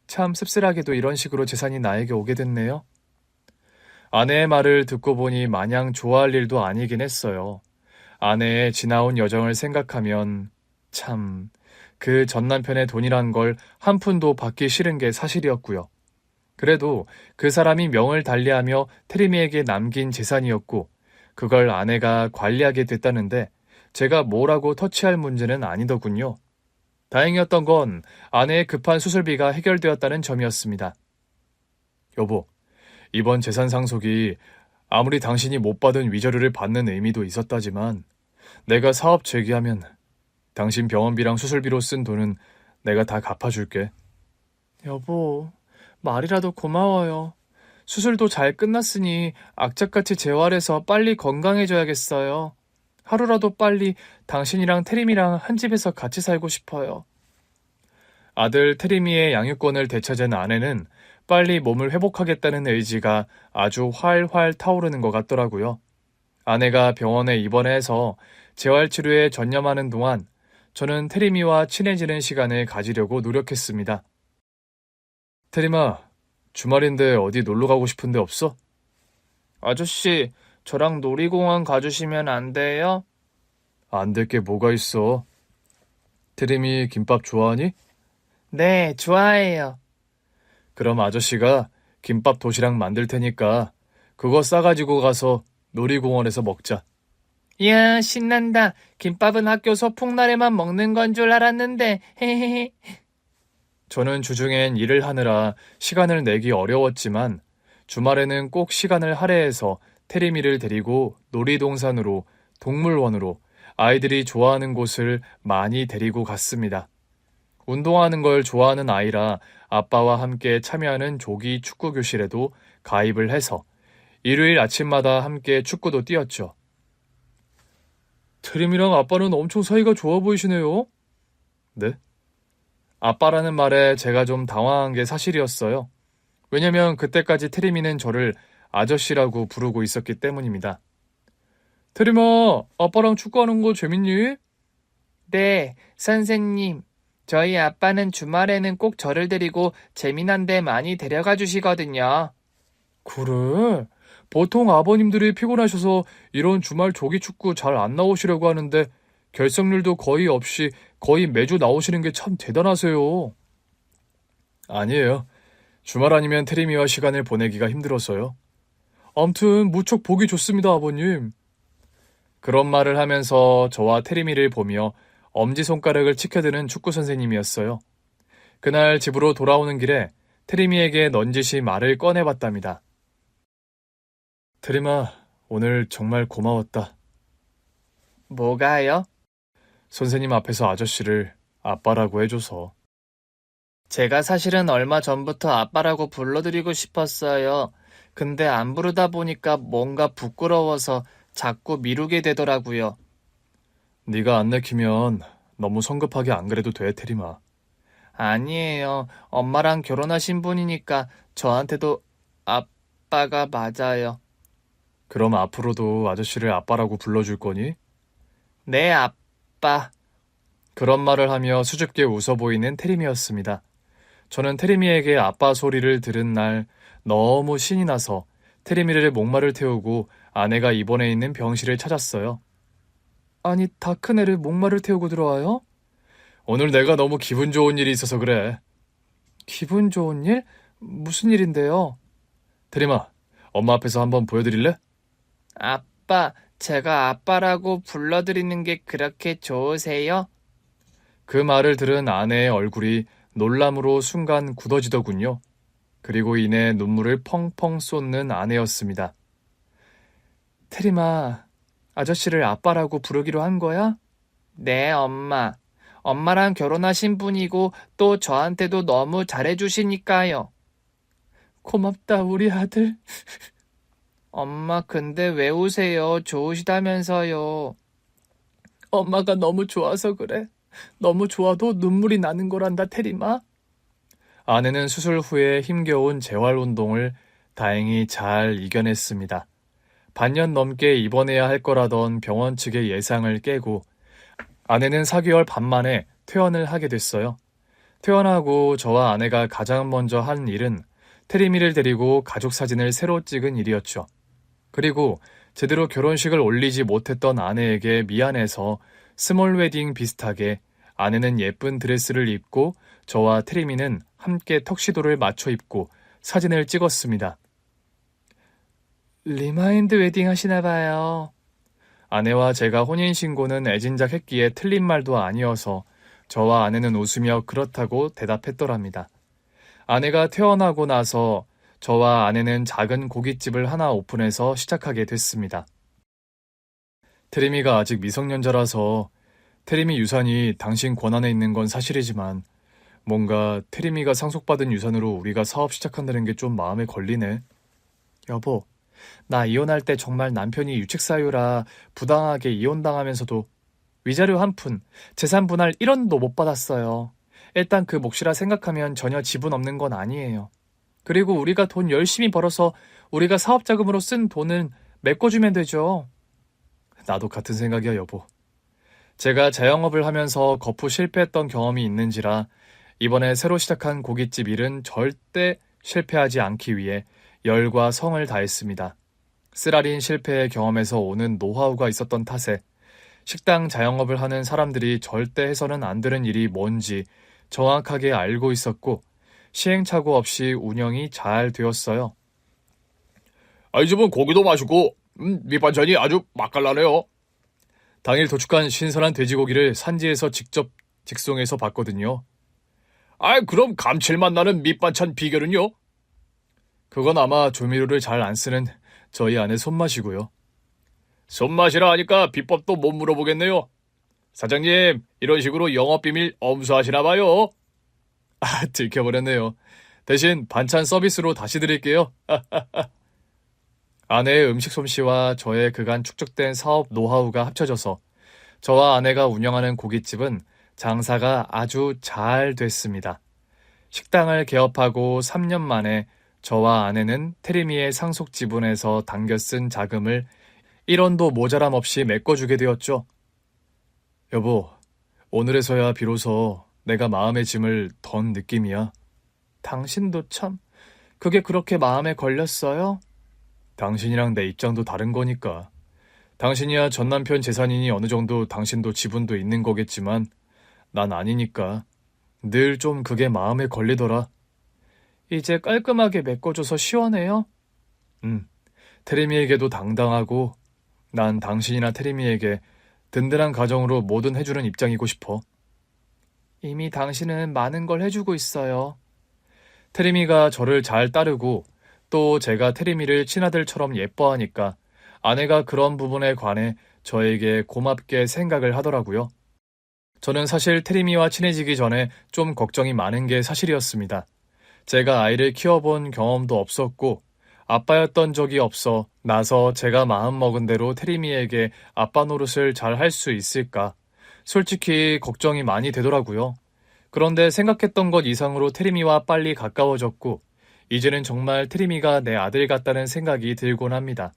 참 씁쓸하게도 이런 식으로 재산이 나에게 오게 됐네요. 아내의 말을 듣고 보니 마냥 좋아할 일도 아니긴 했어요. 아내의 지나온 여정을 생각하면 참 그 전남편의 돈이란 걸 한 푼도 받기 싫은 게 사실이었고요. 그래도 그 사람이 명을 달리하며 테리미에게 남긴 재산이었고 그걸 아내가 관리하게 됐다는데 제가 뭐라고 터치할 문제는 아니더군요. 다행이었던 건 아내의 급한 수술비가 해결되었다는 점이었습니다. 여보, 이번 재산 상속이 아무리 당신이 못 받은 위자료를 받는 의미도 있었다지만 내가 사업 재개하면 당신 병원비랑 수술비로 쓴 돈은 내가 다 갚아줄게. 여보, 말이라도 고마워요. 수술도 잘 끝났으니 악착같이 재활해서 빨리 건강해져야겠어요. 하루라도 빨리 당신이랑 테리미랑 한 집에서 같이 살고 싶어요. 아들 테리미의 양육권을 되찾은 아내는 빨리 몸을 회복하겠다는 의지가 아주 활활 타오르는 것 같더라고요. 아내가 병원에 입원해서 재활치료에 전념하는 동안 저는 테리미와 친해지는 시간을 가지려고 노력했습니다. 테리마, 주말인데 어디 놀러 가고 싶은데 없어? 아저씨, 저랑 놀이공원 가주시면 안 돼요? 안 될 게 뭐가 있어. 테리미 김밥 좋아하니? 네, 좋아해요. 그럼 아저씨가 김밥 도시락 만들 테니까 그거 싸가지고 가서 놀이공원에서 먹자. 이야, 신난다. 김밥은 학교 소풍날에만 먹는 건 줄 알았는데, 헤헤헤. 저는 주중엔 일을 하느라 시간을 내기 어려웠지만 주말에는 꼭 시간을 할애해서 테리미를 데리고 놀이동산으로, 동물원으로, 아이들이 좋아하는 곳을 많이 데리고 갔습니다. 운동하는 걸 좋아하는 아이라 아빠와 함께 참여하는 조기 축구 교실에도 가입을 해서 일요일 아침마다 함께 축구도 뛰었죠. 테림이랑 아빠는 엄청 사이가 좋아 보이시네요. 네? 아빠라는 말에 제가 좀 당황한 게 사실이었어요. 왜냐면 그때까지 테리미는 저를 아저씨라고 부르고 있었기 때문입니다. 테림아, 아빠랑 축구하는 거 재밌니? 네, 선생님. 저희 아빠는 주말에는 꼭 저를 데리고 재미난 데 많이 데려가 주시거든요. 그래? 보통 아버님들이 피곤하셔서 이런 주말 조기 축구 잘 안 나오시려고 하는데 결석률도 거의 없이 거의 매주 나오시는 게 참 대단하세요. 아니에요. 주말 아니면 테리미와 시간을 보내기가 힘들어서요. 암튼 무척 보기 좋습니다, 아버님. 그런 말을 하면서 저와 테리미를 보며 엄지손가락을 치켜드는 축구 선생님이었어요. 그날 집으로 돌아오는 길에 테리미에게 넌지시 말을 꺼내봤답니다. 테리마, 오늘 정말 고마웠다. 뭐가요? 선생님 앞에서 아저씨를 아빠라고 해줘서. 제가 사실은 얼마 전부터 아빠라고 불러드리고 싶었어요. 근데 안 부르다 보니까 뭔가 부끄러워서 자꾸 미루게 되더라고요. 네가 안 내키면 너무 성급하게 안 그래도 돼, 테리마. 아니에요. 엄마랑 결혼하신 분이니까 저한테도 아빠가 맞아요. 그럼 앞으로도 아저씨를 아빠라고 불러줄 거니? 네, 아빠. 그런 말을 하며 수줍게 웃어 보이는 테리미였습니다. 저는 테리미에게 아빠 소리를 들은 날 너무 신이 나서 테리미를 목마를 태우고 아내가 입원해 있는 병실을 찾았어요. 아니, 다 큰 애를 목마를 태우고 들어와요? 오늘 내가 너무 기분 좋은 일이 있어서 그래. 기분 좋은 일? 무슨 일인데요? 테리마, 엄마 앞에서 한번 보여드릴래? 아빠, 제가 아빠라고 불러드리는 게 그렇게 좋으세요? 그 말을 들은 아내의 얼굴이 놀람으로 순간 굳어지더군요. 그리고 이내 눈물을 펑펑 쏟는 아내였습니다. 테리마, 아저씨를 아빠라고 부르기로 한 거야? 네, 엄마. 엄마랑 결혼하신 분이고 또 저한테도 너무 잘해주시니까요. 고맙다, 우리 아들. 엄마, 근데 왜 우세요? 좋으시다면서요. 엄마가 너무 좋아서 그래. 너무 좋아도 눈물이 나는 거란다, 테리마. 아내는 수술 후에 힘겨운 재활 운동을 다행히 잘 이겨냈습니다. 반년 넘게 입원해야 할 거라던 병원 측의 예상을 깨고 아내는 4개월 반 만에 퇴원을 하게 됐어요. 퇴원하고 저와 아내가 가장 먼저 한 일은 테리미를 데리고 가족 사진을 새로 찍은 일이었죠. 그리고 제대로 결혼식을 올리지 못했던 아내에게 미안해서 스몰 웨딩 비슷하게 아내는 예쁜 드레스를 입고 저와 테리미는 함께 턱시도를 맞춰 입고 사진을 찍었습니다. 리마인드 웨딩 하시나 봐요. 아내와 제가 혼인신고는 애진작 했기에 틀린 말도 아니어서 저와 아내는 웃으며 그렇다고 대답했더랍니다. 아내가 퇴원하고 나서 저와 아내는 작은 고깃집을 하나 오픈해서 시작하게 됐습니다. 테리미가 아직 미성년자라서 테리미 유산이 당신 권한에 있는 건 사실이지만 뭔가 테리미가 상속받은 유산으로 우리가 사업 시작한다는 게 좀 마음에 걸리네. 여보, 나 이혼할 때 정말 남편이 유책사유라 부당하게 이혼당하면서도 위자료 한 푼, 재산 분할 1원도 못 받았어요. 일단 그 몫이라 생각하면 전혀 지분 없는 건 아니에요. 그리고 우리가 돈 열심히 벌어서 우리가 사업자금으로 쓴 돈은 메꿔주면 되죠. 나도 같은 생각이야, 여보. 제가 자영업을 하면서 거푸 실패했던 경험이 있는지라 이번에 새로 시작한 고깃집 일은 절대 실패하지 않기 위해 열과 성을 다했습니다. 쓰라린 실패의 경험에서 오는 노하우가 있었던 탓에 식당 자영업을 하는 사람들이 절대 해서는 안 되는 일이 뭔지 정확하게 알고 있었고 시행착오 없이 운영이 잘 되었어요. 이 집은 고기도 맛있고 밑반찬이 아주 맛깔나네요. 당일 도축한 신선한 돼지고기를 산지에서 직접 직송해서 봤거든요. 그럼 감칠맛 나는 밑반찬 비결은요? 그건 아마 조미료를 잘 안 쓰는 저희 아내 손맛이고요. 손맛이라 하니까 비법도 못 물어보겠네요. 사장님, 이런 식으로 영업비밀 엄수하시나 봐요. 들켜버렸네요. 대신 반찬 서비스로 다시 드릴게요. 아내의 음식 솜씨와 저의 그간 축적된 사업 노하우가 합쳐져서 저와 아내가 운영하는 고깃집은 장사가 아주 잘 됐습니다. 식당을 개업하고 3년 만에 저와 아내는 테리미의 상속 지분에서 당겨 쓴 자금을 1원도 모자람 없이 메꿔주게 되었죠. 여보, 오늘에서야 비로소 내가 마음의 짐을 던 느낌이야. 당신도 참, 그게 그렇게 마음에 걸렸어요? 당신이랑 내 입장도 다른 거니까. 당신이야 전 남편 재산이니 어느 정도 당신도 지분도 있는 거겠지만 난 아니니까 늘 좀 그게 마음에 걸리더라. 이제 깔끔하게 메꿔줘서 시원해요? 테리미에게도 당당하고 난 당신이나 테리미에게 든든한 가정으로 뭐든 해주는 입장이고 싶어. 이미 당신은 많은 걸 해주고 있어요. 테리미가 저를 잘 따르고 또 제가 테리미를 친아들처럼 예뻐하니까 아내가 그런 부분에 관해 저에게 고맙게 생각을 하더라고요. 저는 사실 테리미와 친해지기 전에 좀 걱정이 많은 게 사실이었습니다. 제가 아이를 키워본 경험도 없었고 아빠였던 적이 없어 나서 제가 마음먹은 대로 테리미에게 아빠 노릇을 잘 할 수 있을까? 솔직히 걱정이 많이 되더라고요. 그런데 생각했던 것 이상으로 테리미와 빨리 가까워졌고 이제는 정말 테리미가 내 아들 같다는 생각이 들곤 합니다.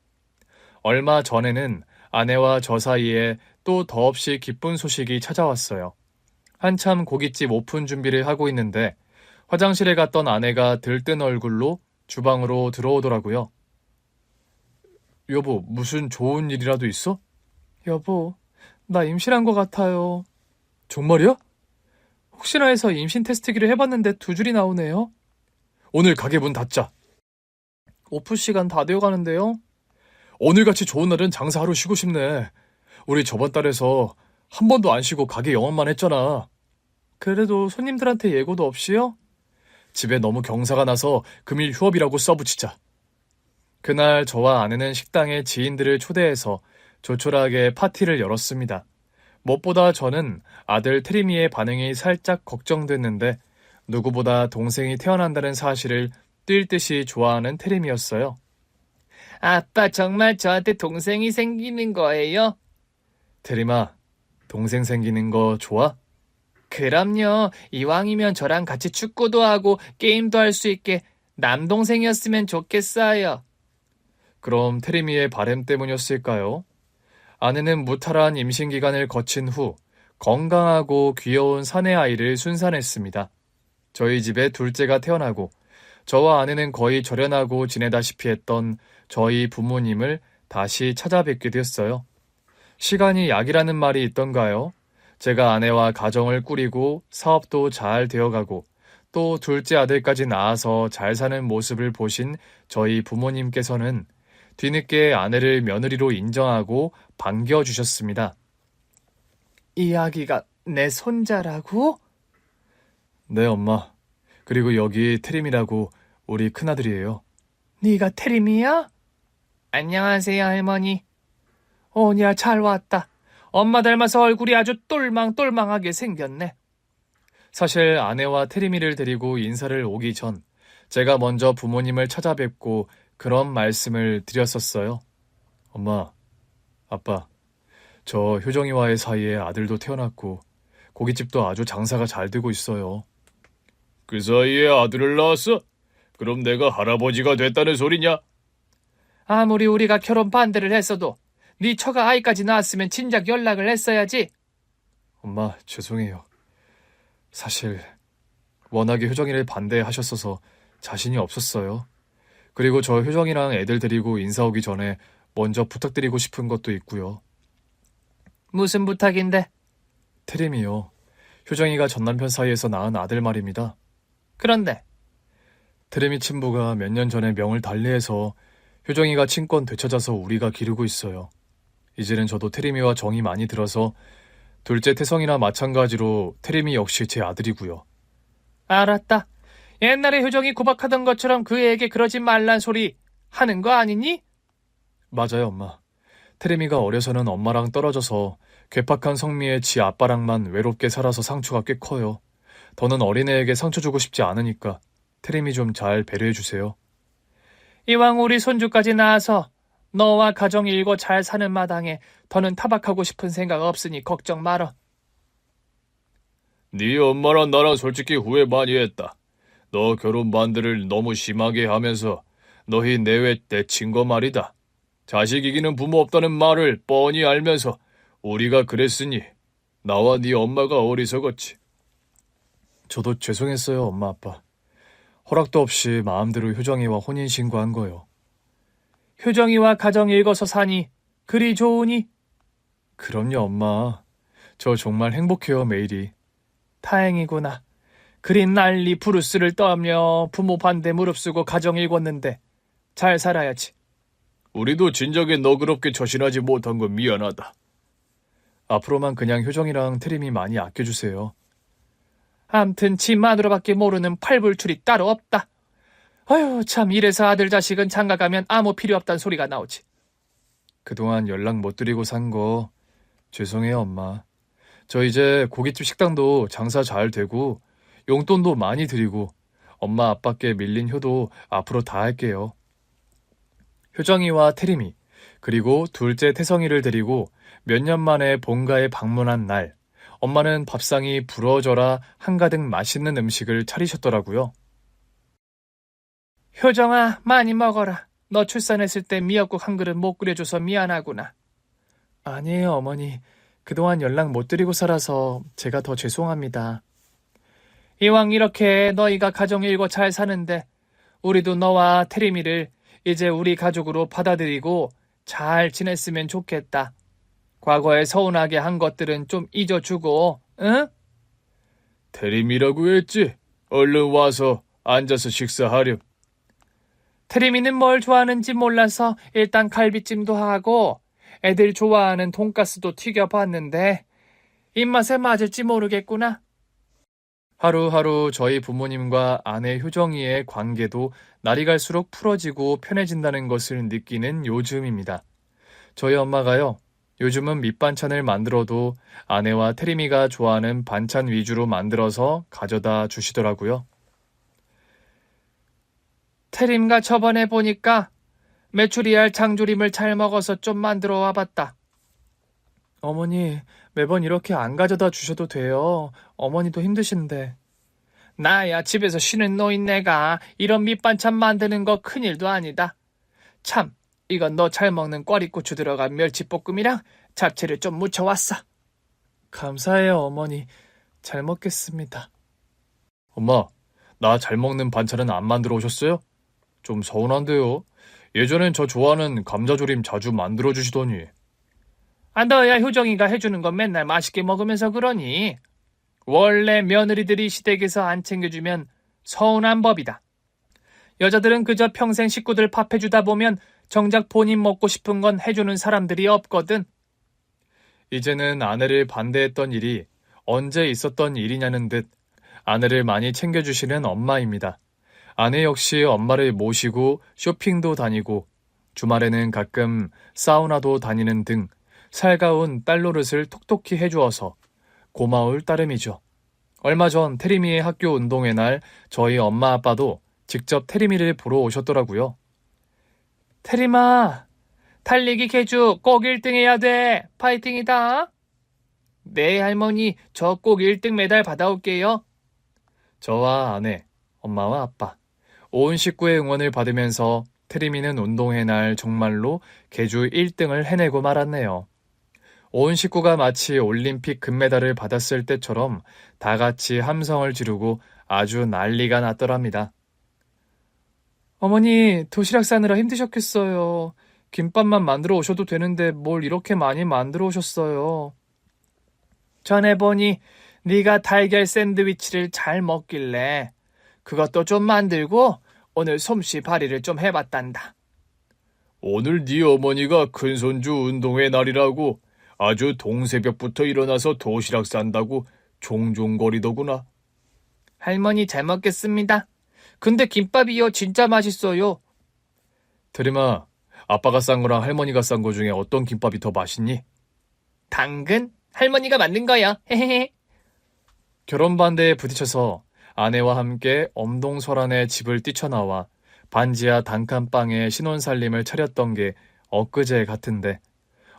얼마 전에는 아내와 저 사이에 또 더없이 기쁜 소식이 찾아왔어요. 한참 고깃집 오픈 준비를 하고 있는데 화장실에 갔던 아내가 들뜬 얼굴로 주방으로 들어오더라고요. 여보, 무슨 좋은 일이라도 있어? 여보, 나 임신한 것 같아요. 정말이야? 혹시나 해서 임신 테스트기를 해봤는데 2줄이 나오네요. 오늘 가게 문 닫자. 오프 시간 다 되어가는데요. 오늘같이 좋은 날은 장사 하루 쉬고 싶네. 우리 저번 달에서 한 번도 안 쉬고 가게 영업만 했잖아. 그래도 손님들한테 예고도 없이요? 집에 너무 경사가 나서 금일 휴업이라고 써붙이자. 그날 저와 아내는 식당에 지인들을 초대해서 조촐하게 파티를 열었습니다. 무엇보다 저는 아들 테리미의 반응이 살짝 걱정됐는데 누구보다 동생이 태어난다는 사실을 뛸 듯이 좋아하는 테리미였어요. 아빠 정말 저한테 동생이 생기는 거예요? 테리마, 동생 생기는 거 좋아? 그럼요. 이왕이면 저랑 같이 축구도 하고 게임도 할 수 있게 남동생이었으면 좋겠어요. 그럼 테리미의 바램 때문이었을까요? 아내는 무탈한 임신 기간을 거친 후 건강하고 귀여운 사내 아이를 순산했습니다. 저희 집에 둘째가 태어나고 저와 아내는 거의 절연하고 지내다시피 했던 저희 부모님을 다시 찾아뵙게 됐어요. 시간이 약이라는 말이 있던가요? 제가 아내와 가정을 꾸리고 사업도 잘 되어가고 또 둘째 아들까지 낳아서 잘 사는 모습을 보신 저희 부모님께서는 뒤늦게 아내를 며느리로 인정하고 반겨주셨습니다. 이 아기가 내 손자라고? 네, 엄마. 그리고 여기 테림이라고 우리 큰아들이에요. 네가 테림이야? 안녕하세요, 할머니. 오냐, 잘 왔다. 엄마 닮아서 얼굴이 아주 똘망똘망하게 생겼네. 사실 아내와 테리미를 데리고 인사를 오기 전 제가 먼저 부모님을 찾아뵙고 그런 말씀을 드렸었어요. 엄마, 아빠, 저 효정이와의 사이에 아들도 태어났고 고깃집도 아주 장사가 잘 되고 있어요. 그 사이에 아들을 낳았어? 그럼 내가 할아버지가 됐다는 소리냐? 아무리 우리가 결혼 반대를 했어도 네 처가 아이까지 낳았으면 진작 연락을 했어야지. 엄마, 죄송해요. 사실 워낙에 효정이를 반대하셨어서 자신이 없었어요. 그리고 저 효정이랑 애들 데리고 인사 오기 전에 먼저 부탁드리고 싶은 것도 있고요. 무슨 부탁인데? 테림이요. 효정이가 전남편 사이에서 낳은 아들 말입니다. 그런데 테림이 친부가 몇 년 전에 명을 달리해서 효정이가 친권 되찾아서 우리가 기르고 있어요. 이제는 저도 테림이와 정이 많이 들어서 둘째 태성이나 마찬가지로 테림이 역시 제 아들이고요. 알았다. 옛날에 효정이 구박하던 것처럼 그 애에게 그러지 말란 소리 하는 거 아니니? 맞아요, 엄마. 테림이가 어려서는 엄마랑 떨어져서 괴팍한 성미의 지 아빠랑만 외롭게 살아서 상처가 꽤 커요. 더는 어린애에게 상처 주고 싶지 않으니까 테림이 좀 잘 배려해 주세요. 이왕 우리 손주까지 낳아서 너와 가정 일고 잘 사는 마당에 더는 타박하고 싶은 생각 없으니 걱정 말어. 네 엄마랑 나랑 솔직히 후회 많이 했다. 너 결혼 반대를 너무 심하게 하면서 너희 내외 내친 거 말이다. 자식 이기는 부모 없다는 말을 뻔히 알면서 우리가 그랬으니 나와 네 엄마가 어리석었지. 저도 죄송했어요, 엄마 아빠. 허락도 없이 마음대로 효정이와 혼인신고한 거요. 효정이와 가정 일궈서 사니 그리 좋으니? 그럼요, 엄마. 저 정말 행복해요, 매일이. 다행이구나. 그리 난리 부르스를 떨며 부모 반대 무릅쓰고 가정 일궜는데 잘 살아야지. 우리도 진작에 너그럽게 처신하지 못한 건 미안하다. 앞으로만 그냥 효정이랑 테림이 많이 아껴주세요. 암튼 지 마누라밖에 모르는 팔불출이 따로 없다. 아유, 참 이래서 아들 자식은 장가가면 아무 필요 없단 소리가 나오지. 그동안 연락 못 드리고 산 거 죄송해요, 엄마. 저 이제 고깃집 식당도 장사 잘 되고 용돈도 많이 드리고 엄마 아빠께 밀린 효도 앞으로 다 할게요. 효정이와 태림이 그리고 둘째 태성이를 데리고 몇 년 만에 본가에 방문한 날 엄마는 밥상이 부러져라 한가득 맛있는 음식을 차리셨더라고요. 효정아, 많이 먹어라. 너 출산했을 때 미역국 한 그릇 못 끓여줘서 미안하구나. 아니에요, 어머니. 그동안 연락 못 드리고 살아서 제가 더 죄송합니다. 이왕 이렇게 너희가 가정 일궈 잘 사는데 우리도 너와 태림이를 이제 우리 가족으로 받아들이고 잘 지냈으면 좋겠다. 과거에 서운하게 한 것들은 좀 잊어주고, 응? 태림이라고 했지? 얼른 와서 앉아서 식사하렴. 태림이는 뭘 좋아하는지 몰라서 일단 갈비찜도 하고 애들 좋아하는 돈가스도 튀겨봤는데 입맛에 맞을지 모르겠구나. 하루하루 저희 부모님과 아내 효정이의 관계도 날이 갈수록 풀어지고 편해진다는 것을 느끼는 요즘입니다. 저희 엄마가요, 요즘은 밑반찬을 만들어도 아내와 태림이가 좋아하는 반찬 위주로 만들어서 가져다 주시더라고요. 태림가 저번에 보니까 메추리알 장조림을 잘 먹어서 좀 만들어 와봤다. 어머니, 매번 이렇게 안 가져다 주셔도 돼요. 어머니도 힘드신데. 나야 집에서 쉬는 노인네가 이런 밑반찬 만드는 거 큰일도 아니다. 참, 이건 너 잘 먹는 꽈리고추 들어간 멸치볶음이랑 잡채를 좀 무쳐왔어. 감사해요, 어머니. 잘 먹겠습니다. 엄마, 나 잘 먹는 반찬은 안 만들어 오셨어요? 좀 서운한데요. 예전엔 저 좋아하는 감자조림 자주 만들어 주시더니. 너야 효정이가 해주는 건 맨날 맛있게 먹으면서 그러니. 원래 며느리들이 시댁에서 안 챙겨주면 서운한 법이다. 여자들은 그저 평생 식구들 밥 해주다 보면 정작 본인 먹고 싶은 건 해주는 사람들이 없거든. 이제는 아내를 반대했던 일이 언제 있었던 일이냐는 듯 아내를 많이 챙겨주시는 엄마입니다. 아내 역시 엄마를 모시고 쇼핑도 다니고 주말에는 가끔 사우나도 다니는 등 살가운 딸 노릇을 톡톡히 해주어서 고마울 따름이죠. 얼마 전 태림이의 학교 운동회 날 저희 엄마 아빠도 직접 태림이를 보러 오셨더라고요. 태림아, 달리기 개주 꼭 1등 해야 돼. 파이팅이다. 네, 할머니, 저 꼭 1등 메달 받아올게요. 저와 아내, 엄마와 아빠, 온 식구의 응원을 받으면서 태림이는 운동회 날 정말로 개주 1등을 해내고 말았네요. 온 식구가 마치 올림픽 금메달을 받았을 때처럼 다 같이 함성을 지르고 아주 난리가 났더랍니다. 어머니, 도시락 싸느라 힘드셨겠어요. 김밥만 만들어 오셔도 되는데 뭘 이렇게 많이 만들어 오셨어요. 전에 보니 네가 달걀 샌드위치를 잘 먹길래 그것도 좀 만들고 오늘 솜씨 발휘를 좀 해봤단다. 오늘 네 어머니가 큰손주 운동회 날이라고 아주 동새벽부터 일어나서 도시락 싼다고 종종거리더구나. 할머니 잘 먹겠습니다. 근데 김밥이요 진짜 맛있어요. 태림아, 아빠가 싼 거랑 할머니가 싼 거 중에 어떤 김밥이 더 맛있니? 당근? 할머니가 만든 거요. 헤헤헤. 결혼 반대에 부딪혀서 아내와 함께 엄동설안의 집을 뛰쳐나와 반지하 단칸방에 신혼살림을 차렸던 게 엊그제 같은데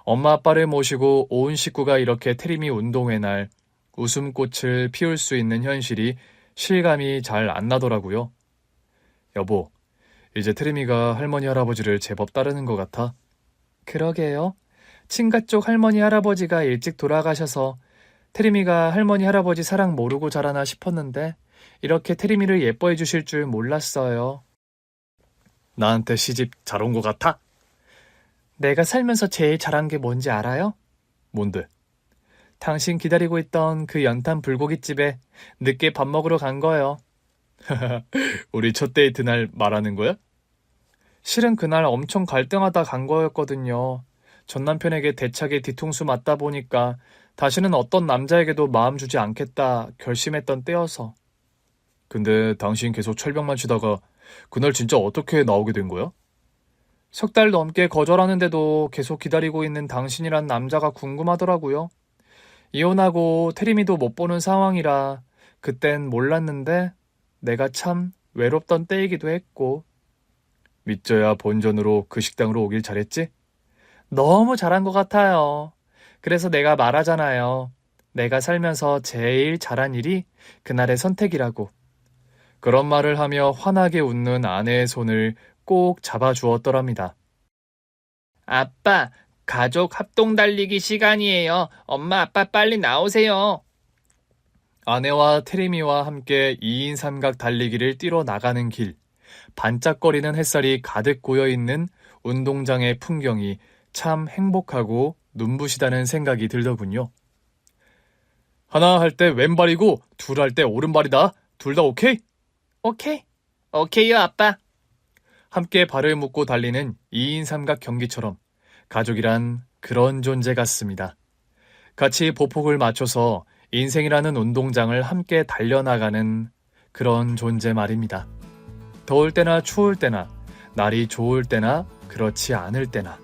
엄마 아빠를 모시고 온 식구가 이렇게 태림이 운동회 날 웃음꽃을 피울 수 있는 현실이 실감이 잘 안 나더라고요. 여보, 이제 태림이가 할머니 할아버지를 제법 따르는 것 같아. 그러게요. 친가 쪽 할머니 할아버지가 일찍 돌아가셔서 태림이가 할머니 할아버지 사랑 모르고 자라나 싶었는데 이렇게 태림이를 예뻐해 주실 줄 몰랐어요. 나한테 시집 잘 온 것 같아? 내가 살면서 제일 잘한 게 뭔지 알아요? 뭔데? 당신 기다리고 있던 그 연탄 불고기집에 늦게 밥 먹으러 간 거예요. 우리 첫 데이트 날 말하는 거야? 실은 그날 엄청 갈등하다 간 거였거든요. 전 남편에게 대차게 뒤통수 맞다 보니까 다시는 어떤 남자에게도 마음 주지 않겠다 결심했던 때여서. 근데 당신 계속 철벽만 치다가 그날 진짜 어떻게 나오게 된 거야? 석 달 넘게 거절하는데도 계속 기다리고 있는 당신이란 남자가 궁금하더라고요. 이혼하고 태림이도 못 보는 상황이라 그땐 몰랐는데 내가 참 외롭던 때이기도 했고. 믿져야 본전으로 그 식당으로 오길 잘했지? 너무 잘한 것 같아요. 그래서 내가 말하잖아요. 내가 살면서 제일 잘한 일이 그날의 선택이라고. 그런 말을 하며 환하게 웃는 아내의 손을 꼭 잡아주었더랍니다. 아빠, 가족 합동 달리기 시간이에요. 엄마, 아빠 빨리 나오세요. 아내와 태림이와 함께 2인 삼각 달리기를 뛰러 나가는 길. 반짝거리는 햇살이 가득 고여있는 운동장의 풍경이 참 행복하고 눈부시다는 생각이 들더군요. 하나 할 때 왼발이고 둘 할 때 오른발이다. 둘 다 오케이? 오케이. 오케이요, 아빠. 함께 발을 묶고 달리는 2인 삼각 경기처럼 가족이란 그런 존재 같습니다. 같이 보폭을 맞춰서 인생이라는 운동장을 함께 달려나가는 그런 존재 말입니다. 더울 때나 추울 때나, 날이 좋을 때나 그렇지 않을 때나,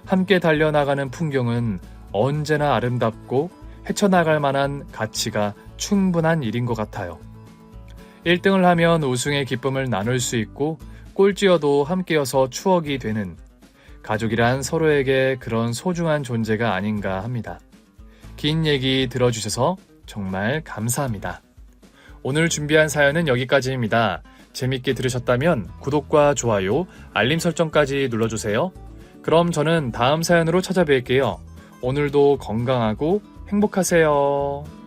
함께 달려나가는 풍경은 언제나 아름답고 헤쳐나갈 만한 가치가 충분한 일인 것 같아요. 1등을 하면 우승의 기쁨을 나눌 수 있고 꼴찌여도 함께여서 추억이 되는 가족이란 서로에게 그런 소중한 존재가 아닌가 합니다. 긴 얘기 들어주셔서 정말 감사합니다. 오늘 준비한 사연은 여기까지입니다. 재밌게 들으셨다면 구독과 좋아요, 알림 설정까지 눌러주세요. 그럼 저는 다음 사연으로 찾아뵐게요. 오늘도 건강하고 행복하세요.